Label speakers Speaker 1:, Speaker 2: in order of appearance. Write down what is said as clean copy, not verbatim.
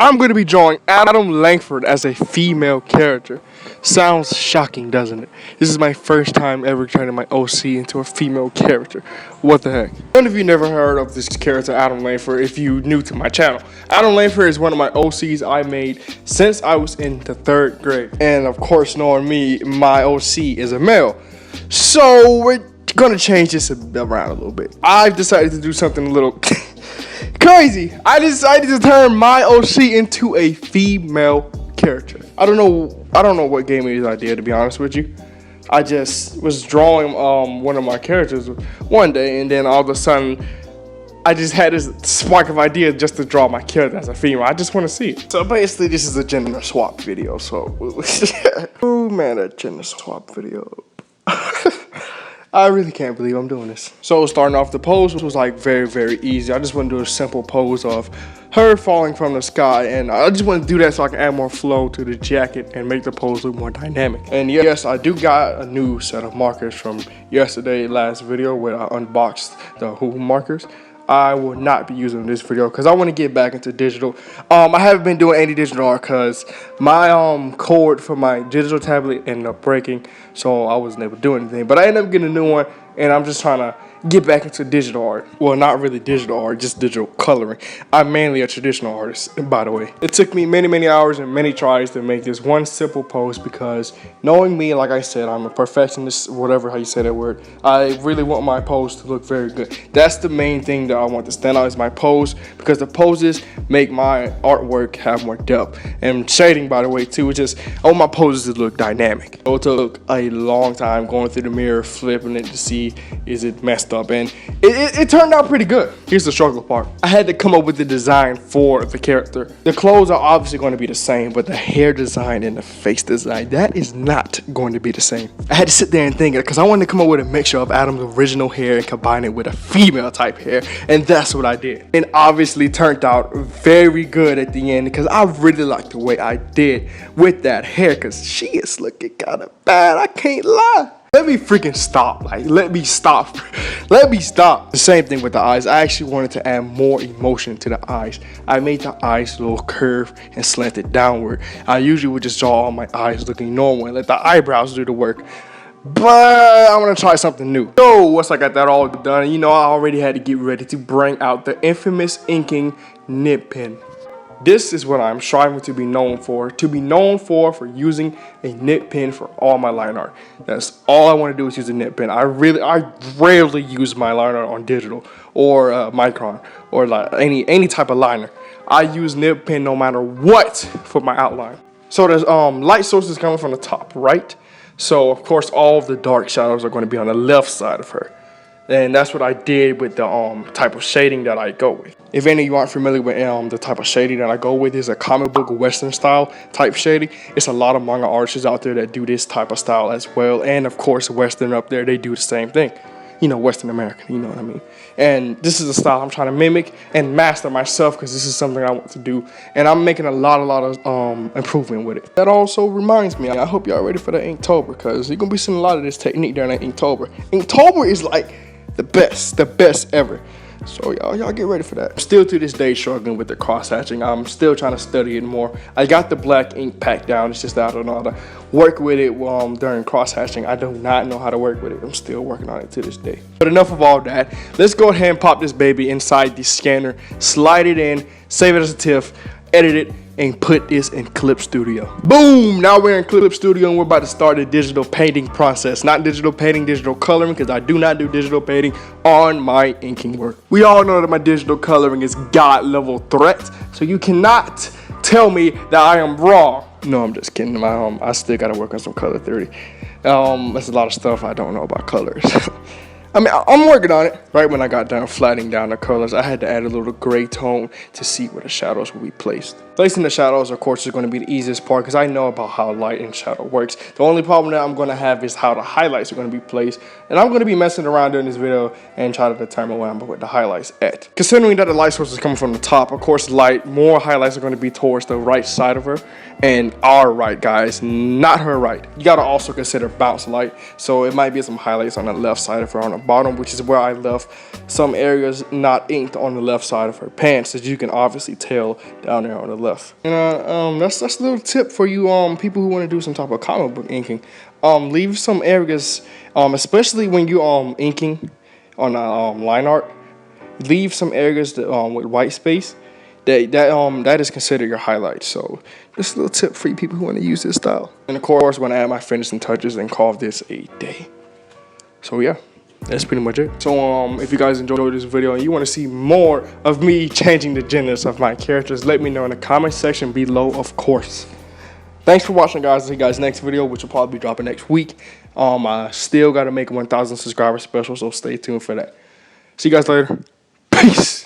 Speaker 1: I'm going to be drawing Adam Langford as a female character. Sounds shocking, doesn't it? This is my first time ever turning my OC into a female character. What the heck? None of you never heard of this character, Adam Langford, if you new to my channel. Adam Langford is one of my OCs I made since I was in the 3rd grade. And of course, knowing me, my OC is a male. So we're going to change this around a little bit. I've decided to do something a little crazy. I decided to turn my OC into a female character. I don't know what gave me this idea, to be honest with you. I just was drawing one of my characters one day, and then all of a sudden I just had this spark of idea just to draw my character as a female. I just want to see it. So basically this is a gender swap video. So oh man, a gender swap video. I really can't believe I'm doing this. So starting off, the pose was like very easy. I just want to do a simple pose of her falling from the sky, and I just want to do that so I can add more flow to the jacket and make the pose look more dynamic. And yes, I do got a new set of markers from last video where I unboxed the Who markers. I will not be using this video because I want to get back into digital. I haven't been doing any digital art because my cord for my digital tablet ended up breaking, so I wasn't able to do anything. But I ended up getting a new one, and I'm just trying to get back into digital art. Well, not really digital art, just digital coloring. I'm mainly a traditional artist, by the way. It took me many hours and many tries to make this one simple pose because knowing me, like I said, I'm a perfectionist, whatever how you say that word. I really want my pose to look very good. That's the main thing that I want to stand out is my pose, because the poses make my artwork have more depth. And shading, by the way, too, it's just, I want my poses to look dynamic. So it took a long time going through the mirror, flipping it to see, is it messed up, and it turned out pretty good. Here's the struggle part. I had to come up with the design for the character. The clothes are obviously going to be the same, but the hair design and the face design, that is not going to be the same. I had to sit there and think it because I wanted to come up with a mixture of Adam's original hair and combine it with a female type hair, and that's what I did. And obviously turned out very good at the end because I really like the way I did with that hair because she is looking kind of bad. I can't lie. Let me freaking stop. Like, let me stop. Let me stop. The same thing with the eyes. I actually wanted to add more emotion to the eyes. I made the eyes a little curved and slanted downward. I usually would just draw all my eyes looking normal and let the eyebrows do the work. But I'm gonna try something new. So once I got that all done, you know, I already had to get ready to bring out the infamous inking nib pen. This is what I'm striving to be known for for using a nib pen for all my line art. That's all I want to do is use a nib pen. I rarely use my line art on digital or Micron or like any type of liner. I use nib pen no matter what for my outline. So there's light sources coming from the top right. So of course all of the dark shadows are going to be on the left side of her. And that's what I did with the type of shading that I go with. If any of you aren't familiar with the type of shading that I go with, is a comic book Western style type shading. It's a lot of manga artists out there that do this type of style as well. And of course, Western up there, they do the same thing. You know, Western American, you know what I mean? And this is a style I'm trying to mimic and master myself because this is something I want to do. And I'm making a lot of improvement with it. That also reminds me, I hope y'all ready for the Inktober because you're going to be seeing a lot of this technique during the Inktober. Inktober is like the best ever. So y'all get ready for that. I'm still to this day struggling with the cross hatching. I'm still trying to study it more. I got the black ink pack down. It's just that I don't know how to work with it during cross hatching. I do not know how to work with it. I'm still working on it to this day. But enough of all that. Let's go ahead and pop this baby inside the scanner, slide it in, save it as a TIFF, edit it, and put this in Clip Studio. Boom! Now we're in Clip Studio and we're about to start the digital painting process. Not digital painting, digital coloring, because I do not do digital painting on my inking work. We all know that my digital coloring is God level threat, so you cannot tell me that I am wrong. No, I'm just kidding. I still gotta work on some color theory. There's a lot of stuff I don't know about colors. I mean, I'm working on it. Right when I got done flattening down the colors, I had to add a little gray tone to see where the shadows will be placed. Placing the shadows, of course, is going to be the easiest part because I know about how light and shadow works. The only problem that I'm going to have is how the highlights are going to be placed. And I'm going to be messing around during this video and try to determine where I'm going to put the highlights at. Considering that the light source is coming from the top, of course, more highlights are going to be towards the right side of her. And our right, guys, not her right. You got to also consider bounce light. So it might be some highlights on the left side of her on the bottom, which is where I left some areas not inked on the left side of her pants, as you can obviously tell down there on the left. And that's a little tip for you people who want to do some type of comic book inking. Leave some areas, especially when you inking on line art. Leave some areas that, with white space. That is considered your highlight. So just a little tip for you people who want to use this style. And of course, when I add my finishing touches and call this a day. So yeah, that's pretty much it. So if you guys enjoyed this video and you want to see more of me changing the genders of my characters, let me know in the comment section below, of course. Thanks for watching, guys. I'll see you guys next video, which will probably be dropping next week. I still got to make a 1,000 subscriber special, so stay tuned for that. See you guys later. Peace.